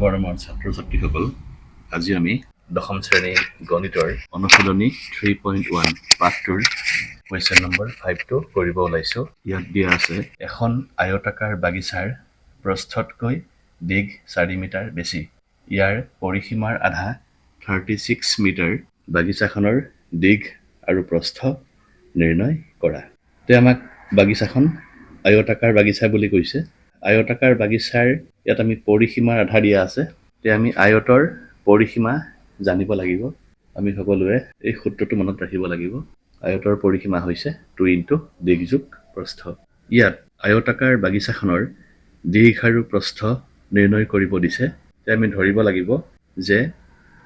মৰমৰ ছাত্ৰ-ছাত্ৰীসকল, আজি আমি দশম শ্ৰেণীৰ গণিতৰ অনুশীলনী 3.1 পাঠটোৰ কুৱেশ্যন নম্বৰ 5টো কৰিব ওলাইছো। ইয়াত দিয়া আছে এখন আয়তাকাৰ বাগিচাৰ প্ৰস্থতকৈ দীঘ 4 মিটাৰ বেছি। ইয়াৰ পৰিসীমাৰ আধা 36 মিটাৰ। বাগিচাখনৰ দীঘ আৰু প্ৰস্থ নিৰ্ণয় কৰা। তে আমাক বাগিচাখন আয়তাকাৰ বাগিচা বুলি কৈছে। আয়তাকাৰ বাগিচাৰ ইয়াত আমি পৰিসীমাৰ আধা দিয়া আছে। তে আমি আয়তৰ পৰিসীমা জানিব লাগিব। আমি সকলোৱে এই সূত্ৰটো মনত ৰাখিব লাগিব। আয়তৰ পৰিসীমা হৈছে 2 ইনটু দীঘ যোগ প্ৰস্থ। ইয়াত আয়তাকাৰ বাগিচাখনৰ দীঘ আৰু প্ৰস্থ নিৰ্ণয় কৰিব দিছে। তে আমি ধৰিব লাগিব যে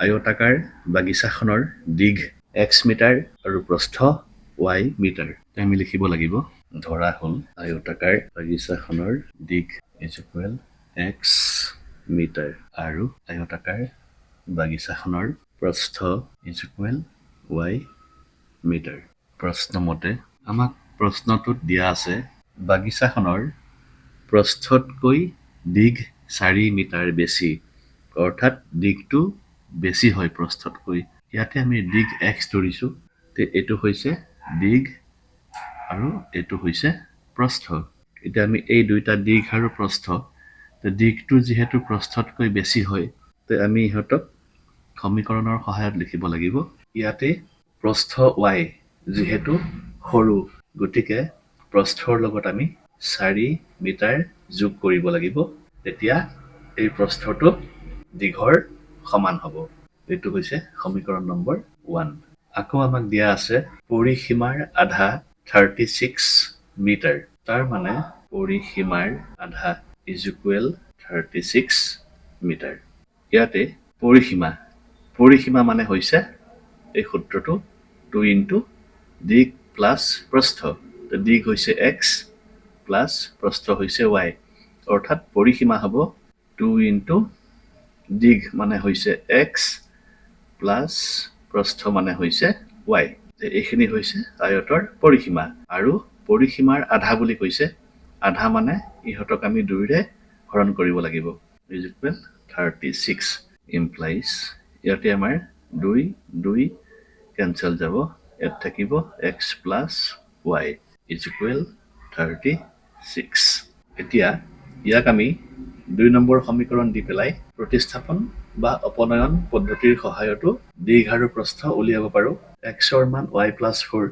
আয়তাকাৰ বাগিচাখনৰ দীঘ x মিটাৰ আৰু প্ৰস্থ y মিটাৰ। আমি লিখিব লাগিব ধৰা হ'ল আয়তাকাৰ বাগিচাখনৰ দীঘ is equal x মিটাৰ আৰু আয়তাকাৰ বাগিচাখনৰ প্ৰস্থ is equal y মিটাৰ। প্ৰশ্নমতে আমাক প্ৰশ্নটোত দিয়া আছে বাগিচাখনৰ প্ৰস্থতকৈ দীঘ 4 মিটাৰ বেছি, অৰ্থাৎ দীঘটো বেছি হয় প্ৰস্থতকৈ। ইয়াতে আমি দীঘ x ধৰিছো। তে এইটো হৈছে দীঘ আৰু এইটো হৈছে প্ৰস্থ। এতিয়া আমি এই দুইটা দীঘ আৰু প্ৰস্থ, দীঘটো যিহেতু প্ৰস্থতকৈ বেছি হয়, তে আমি ইহঁতক সমীকৰণৰ সহায়ত লিখিব লাগিব। ইয়াতে প্ৰস্থ y যিহেতু সৰু, গতিকে প্ৰস্থৰ লগত আমি 4 মিটাৰ যোগ কৰিব লাগিব। তেতিয়া এই প্ৰস্থটো দীঘৰ সমান হ'ব। এইটো হৈছে সমীকৰণ নম্বৰ 1। আকৌ আমাক দিয়া আছে পৰিসীমাৰ আধা 36 মিটাৰ। তাৰ মানে পৰিসীমাৰ আধা is equal 36 মিটাৰ। ইয়াতে পৰিসীমা মানে হৈছে এই সূত্ৰটো 2 ইনটু দীঘ প্লাছ প্ৰস্থ। দীঘ হৈছে x প্লাছ প্ৰস্থ হৈছে y, অৰ্থাৎ পৰিসীমা হ'ব 2 ইনটু দীঘ মানে হৈছে x প্লাছ প্ৰস্থ মানে হৈছে y। এইখিনি হৈছে আয়তৰ পৰিসীমা। আৰু পৰিসীমাৰ আধা বুলি কৈছে, আধা মানে ইহঁতক আমি 2ৰে হৰণ কৰিব লাগিব। is equal 36 implies ইয়াতে আমাৰ 2 কেঞ্চেল যাব। ইয়াত থাকিব x plus y is equal 36। এতিয়া ইয়াক আমি 2 নম্বৰ সমীকৰণ দি পেলাই প্ৰতিস্থাপন বা অপনয়ন পদ্ধতিৰ সহায়তো দীঘ আৰু প্ৰস্থ উলিয়াব পাৰো। x ৰ মান y প্লাছ 4,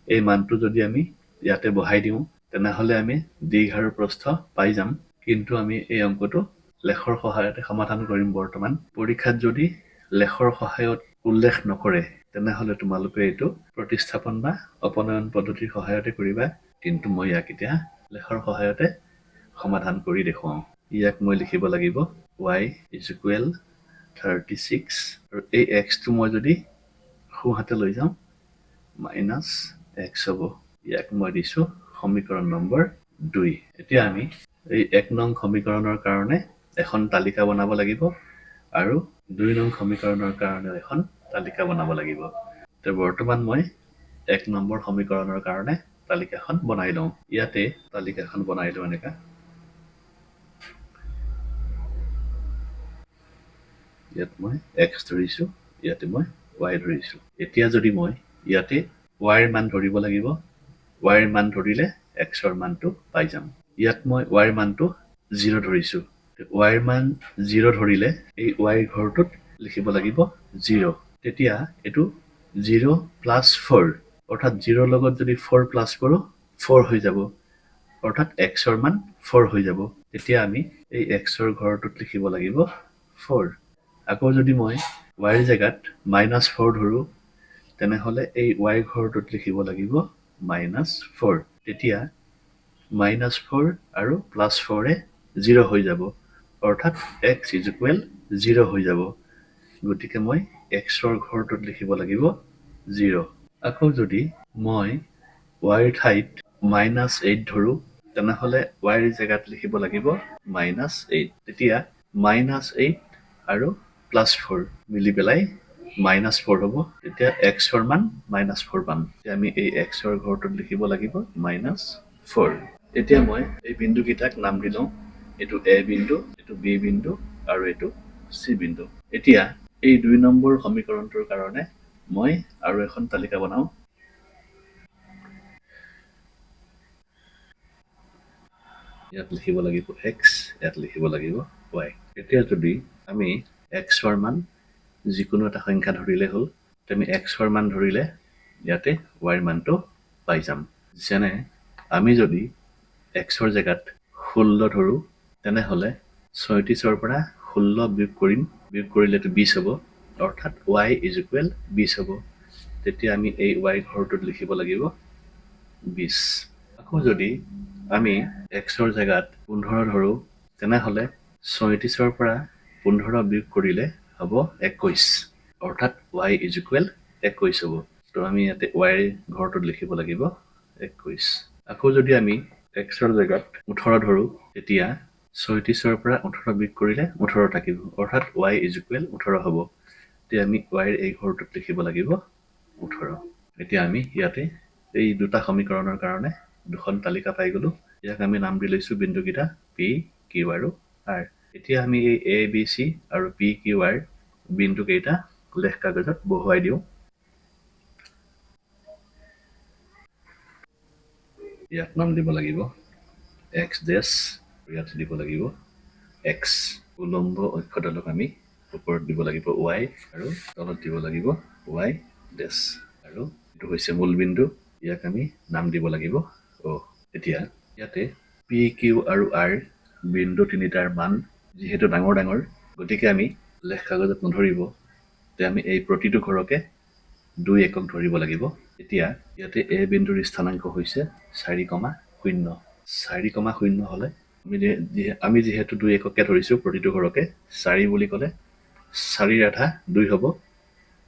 এই মানটো যদি আমি ইয়াতে বহাই দিওঁ, তেনেহলে আমি দীঘ আৰু প্ৰস্থ পাই যাম। কিন্তু আমি এই অংকটো লেখৰ সহায়তে সমাধান কৰিম। বৰ্তমান পৰীক্ষাত যদি লেখৰ সহায়ত উল্লেখ নকৰে, তেনেহলে তোমালোকে এইটো প্ৰতিস্থাপন বা অপনয়ন পদ্ধতিৰ সহায়তে কৰিবা। কিন্তু মই ইয়াক এতিয়া লেখৰ সহায়তে সমাধান কৰি দেখুৱাম। ইয়াক মই লিখিব লাগিব y is equal 36 আৰু এই x টো মই যদি সোঁহাতে লৈ যাওঁ মাইনাছ x হ'ব। ইয়াক মই দিছো সমীকৰণ নম্বৰ 2। এতিয়া আমি এই 1 নং সমীকৰণৰ কাৰণে এখন তালিকা বনাব লাগিব আৰু 2 নং সমীকৰণৰ কাৰণে এখন তালিকা বনাব লাগিব। তে বৰ্তমান মই 1 নম্বৰ সমীকৰণৰ কাৰণে তালিকাখন বনাই লওঁ। ইয়াতে তালিকাখন বনাই লওঁ এনেকা। ইয়াত মই x ধৰিছো, ইয়াতে মই y ধৰিছো। এতিয়া যদি মই ইয়াতে y ৰ মান ধৰিব লাগিব, y ৰ মান ধৰিলে x ৰ মানটো পাই যাম। ইয়াত মই y ৰ মানটো 0 ধৰিছো। y ৰ মান 0 ধৰিলে এই y ঘৰটোত লিখিব লাগিব 0। তেতিয়া এইটো 0 প্লাছ 4, অৰ্থাৎ 0 লগত যদি 4 প্লাছ কৰো 4 হৈ যাব, অৰ্থাৎ x ৰ মান 4 হৈ যাব। তেতিয়া আমি এই x ৰ ঘৰটোত লিখিব লাগিব 4। আকৌ যদি মই y ৰ জেগাত -4 ধৰো, তেনেহলে এই y ঘৰটোত লিখিব লাগিব -4। তেতিয়া -4 আৰু +4 0 হৈ যাব, অৰ্থাৎ x is equal 0 হৈ যাব। গতিকে মই x ৰ ঘৰটোত লিখিব লাগিব 0। আকৌ যদি মই y ৰ ঠাইত -8 ধৰো, তেনেহলে y ৰ জেগাত লিখিব লাগিব -8। তেতিয়া -8 আৰু +4 মিলি পেলাই -4 হ'ব। তেতিয়া x ৰ মান -4 পাম। তেতিয়া আমি এই x ৰ ঘৰটোত লিখিব লাগিব -4। এতিয়া মই এই বিন্দুকেইটাক নাম দিলোঁ। এইটো A বিন্দু, এইটো B বিন্দু আৰু এইটো চি বিন্দু। এতিয়া এই 2 নম্বৰ সমীকৰণটোৰ কাৰণে মই আৰু এখন তালিকা বনাও। ইয়াত লিখিব লাগিব x, ইয়াত লিখিব লাগিব y। এতিয়া যদি আমি x ৰ মান যিকোনো এটা সংখ্যা ধৰিলে হ'ল, আমি x ৰ মান ধৰিলে ইয়াতে y ৰ মানটো পাই যাম। যেনে আমি যদি x ৰ জেগাত 16 ধৰো, তেনেহ'লে 36ৰ পৰা 16 বিয়োগ কৰিম, বিয়োগ কৰিলেতো 20 হ'ব, অৰ্থাৎ y = 20 হ'ব। তেতিয়া আমি এই y ঘৰটোত লিখিব লাগিব 20। আকৌ যদি আমি x ৰ জেগাত 15 ধৰো, তেনেহ'লে 36ৰ পৰা 15 বিয়োগ কৰিলে হ'ব 21, অৰ্থাৎ y = 21 হ'ব। তো আমি ইয়াতে y ঘৰটোত লিখিব লাগিব 21। আকৌ যদি আমি x ৰ জেগাত 18 ধৰো, তেতিয়া 36ৰ পৰা 18 বিয়োগ কৰিলে 18 থাকিব, অৰ্থাৎ y = 18 হ'ব। তেতিয়া আমি y এই ঘৰটোত লিখিব লাগিব 18। এতিয়া আমি ইয়াতে এই দুটা সমীকৰণৰ কাৰণে দুখন তালিকা পাই গ'লো। ইয়াক আমি নাম দি লৈছো বিন্দুকেইটা P, Q আৰু R। এতিয়া আমি এই A, B, C আৰু P, Q, R বিন্দুকেইটা লেখ কাগজত বহুৱাই দিওঁ। ইয়াত নাম দিব লাগিব x ডেছ, ইয়াত দিব লাগিব x, উলম্ব অক্ষডালক আমি ওপৰত দিব লাগিব y আৰু তলত দিব লাগিব y ডেছ, আৰু এইটো হৈছে মূল বিন্দু, ইয়াক আমি নাম দিব লাগিব O। এতিয়া ইয়াতে P, Q আৰু R বিন্দু তিনিটাৰ মান যিহেতু ডাঙৰ ডাঙৰ, গতিকে আমি লেখ কাগজত নধৰিব, তে আমি এই প্ৰতিটো ঘৰকে 2 একক ধৰিব লাগিব। এতিয়া ইয়াতে A বিন্দুৰ স্থানাংক হৈছে 4,0। 4,0 হ'লে আমি যিহেতু 2 এককে ধৰিছো প্ৰতিটো ঘৰকে, 4 বুলি ক'লে 4ৰ আধা 2 হ'ব।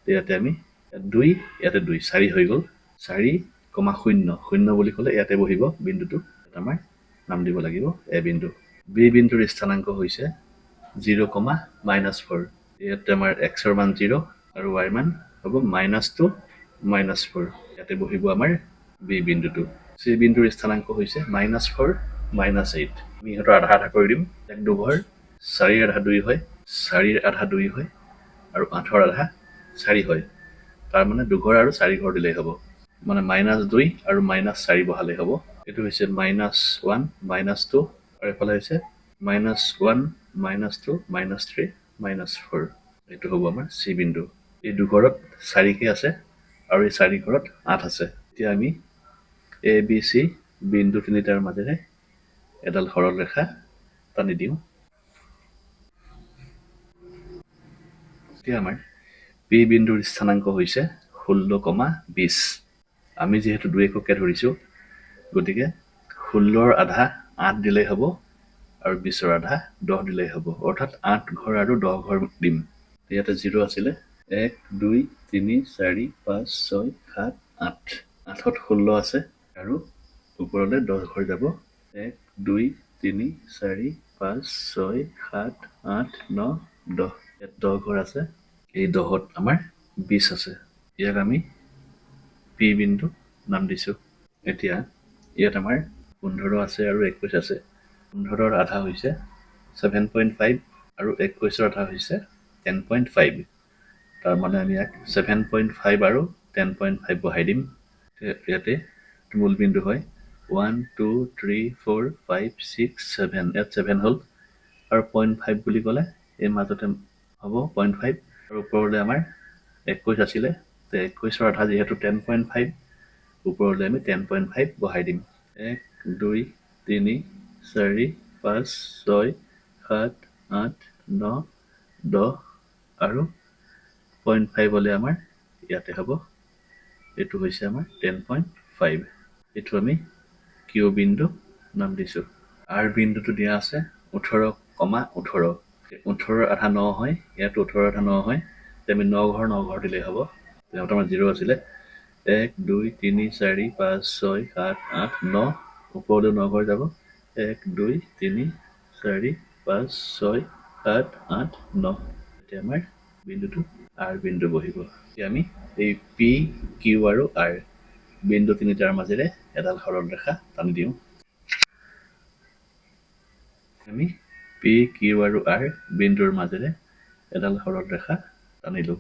ইয়াতে আমি 2, ইয়াতে 2, 4 হৈ গ'ল। 4,0 বুলি ক'লে ইয়াতে বহিব বিন্দুটো, আমাৰ নাম দিব লাগিব A বিন্দু। B বিন্দুৰ স্থানাংক হৈছে 0,-4। ইয়াতে আমাৰ x ৰ মান 0 আৰু y ৰ মান হ'ব -2, -4। ইয়াতে বহিব আমাৰ B বিন্দুটো। C বিন্দুৰ স্থানাংক হৈছে -4, -8। আমি ইহঁতৰ আধা আধা কৰি দিম, 1 2 4ৰ আধা 2 হয়, 4ৰ আধা 2 হয়, আৰু 8ৰ আধা 4 হয়। তাৰ মানে 2 ঘৰ আৰু 4 ঘৰ দিলেই হ'ব, মানে -2 আৰু -4 বহালেই হ'ব। এইটো হৈছে -1, -2, আৰু এইফালে হৈছে -1, -2, -3, -4। এইটো হ'ব আমাৰ C বিন্দু। এই 2 ঘৰত 4কে আছে আৰু এই 4 ঘৰত 8 আছে। এতিয়া আমি A, B, C বিন্দু তিনিটাৰ মাজেৰে এডাল সৰল ৰেখা টানি দিওঁ। এতিয়া আমাৰ P বিন্দুৰ স্থানাংক হৈছে 16,20। আমি যিহেতু 2 এককে ধৰিছো, গতিকে 16ৰ আধা 8 দিলেই হ'ব আৰু 20ৰ আধা 10 দিলেই হ'ব, অৰ্থাৎ 8 ঘৰ আৰু 10 ঘৰ দিম। ইয়াতে 0 আছিলে, 1 2 3 4 5 6 7 8। 8ত 16 আছে আৰু ওপৰলৈ 10 ঘৰ যাব। 1 2 3 4 5 6 7 8 9 10। ইয়াত 10 ঘৰ আছে। এই 10ত আমাৰ 20 আছে। ইয়াক আমি P বিন্দু নাম দিছো। এতিয়া ইয়াত আমাৰ 15 আছে আৰু 21 আছে। 15ৰ আধা হৈছে 7.5 আৰু 21ৰ আধা হৈছে 10.5। তাৰ মানে আমি ইয়াক 7.5 আৰু 10.5 বহাই দিম। ইয়াতে মূল বিন্দু হয় 1 2 3 4 5 6 7। ইয়াত 7 হ'ল, আৰু 0.5 বুলি ক'লে এই মাজতে হ'ব 0.5, আৰু ওপৰলৈ আমাৰ 21 আছিলে, 21ৰ আধা যিহেতু 10.5, ওপৰলৈ আমি 10.5 বহাই দিম। 1 2 3 4 5 6 7 8 9 10, আৰু 0.5 হ'লে আমাৰ ইয়াতে হ'ব, এইটো হৈছে আমাৰ 10.5। এইটো আমি Q বিন্দু নাম দিছো। R বিন্দুটো দিয়া আছে 18,18। 18ৰ আধা 9 হয়, ইয়াতো 18ৰ আধা 9 হয়, আমি 9 ঘৰ দিলেই হ'ব। তেওঁত আমাৰ 0 আছিলে, 1 2 3 4 5 6 7 8 9, ওপৰলৈ 9 ঘৰ যাব, 1 2 3 4 5 6 7 8 9। এতিয়া আমাৰ বিন্দুটো R বিন্দু বহিব। এতিয়া আমি এই P, Q আৰু R বিন্দু তিনিটাৰ মাজেৰে এডাল সৰল ৰেখা টানি দিওঁ। আমি পি কিউ আৰু আৰ বিন্দুৰ মাজেৰে এডাল সৰল ৰেখা টানিলোঁ।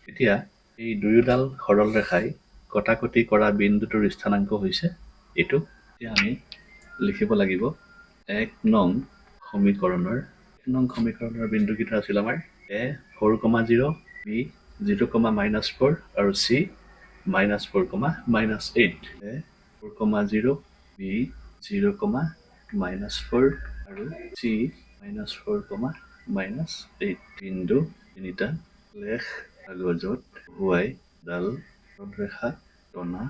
এতিয়া এই দুয়োডাল সৰল ৰেখাই কটাকটি কৰা বিন্দুটোৰ স্থানাংক হৈছে এইটো। এতিয়া আমি লিখিব লাগিব 1 নং সমীকৰণৰ বিন্দুকেইটা আছিল আমাৰ A 4,0, B 0,-4 আৰু C -4,-8। A 4,0, B 0,-4 আৰু C -4,-8 বিন্দু তিনিটা লেখ কাগজত বহুৱাই ডাল ৰেখা টনা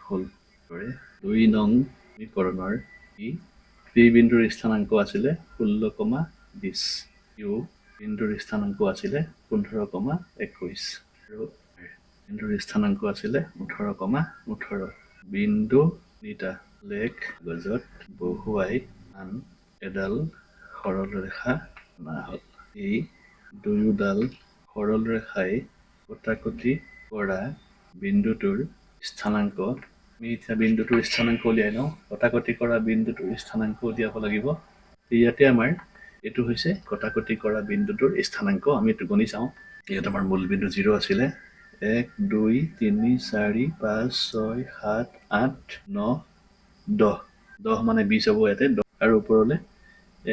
হ'ল। 2 নং সমীকৰণৰ পি বিন্দুৰ স্থানাংক আছিলে 16,20, কিউ বিন্দুৰ স্থানাংক আছিলে 15,21 আৰু বিন্দুৰ স্থানাংক আছিলে 18,18। বিন্দু তিনিটা লেখ কাগজত বহুৱাই আন এডাল সৰল ৰেখা টনা হ'ল। এই দুয়োডাল সৰল ৰেখাই কটাকটি কৰা বিন্দুটোৰ স্থানাংক, আমি এতিয়া বিন্দুটোৰ স্থানাংক উলিয়াই লওঁ। কটাকটি কৰা বিন্দুটোৰ স্থানাংক উলিয়াব লাগিব। ইয়াতে আমাৰ এইটো হৈছে কটাকটি কৰা বিন্দুটোৰ স্থানাংক। আমি এইটো গণি চাওঁ। ইয়াত আমাৰ মূল বিন্দু 0 আছিলে। 1 2 3 4 5 6 7 8 9 10। 10 মানে 20 হ'ব ইয়াতে আৰু ওপৰলে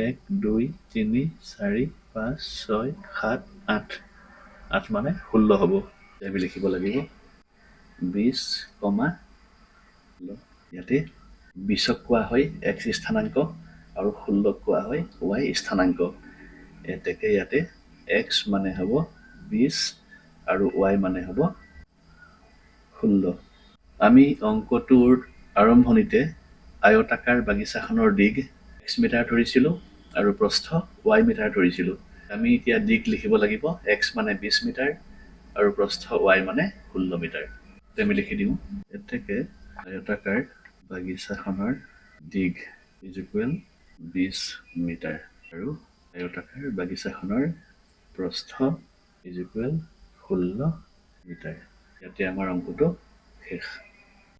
1 2 3 4 5 6 7 8। 8 মানে 16 হ'ব। আমি লিখিব লাগিব 20, ইয়াতে 20ক কোৱা হয় x স্থানাংক আৰু 16ক কোৱা হয় y স্থানাংক। এতেকে ইয়াতে x মানে হ'ব 20 আৰু y মানে হ'ব 16। আমি অংকটোৰ আৰম্ভণিতে আয়তাকাৰ বাগিচাখনৰ দিগ x মিটাৰ ধৰিছিলোঁ আৰু প্ৰস্থ y মিটাৰ ধৰিছিলোঁ। আমি এতিয়া দিগ লিখিব লাগিব। x মানে 20 মিটাৰ আৰু প্ৰস্থ y মানে 16 মিটাৰ। আমি লিখি দিওঁ। এতেকে আয়তাকাৰ বাগিচাখনৰ দিগ = 20 মিটাৰ আৰু আয়তাকাৰ বাগিচাখনৰ প্ৰস্থ = 16 মিটাৰ। ইয়াতে আমাৰ অংকটো শেষ।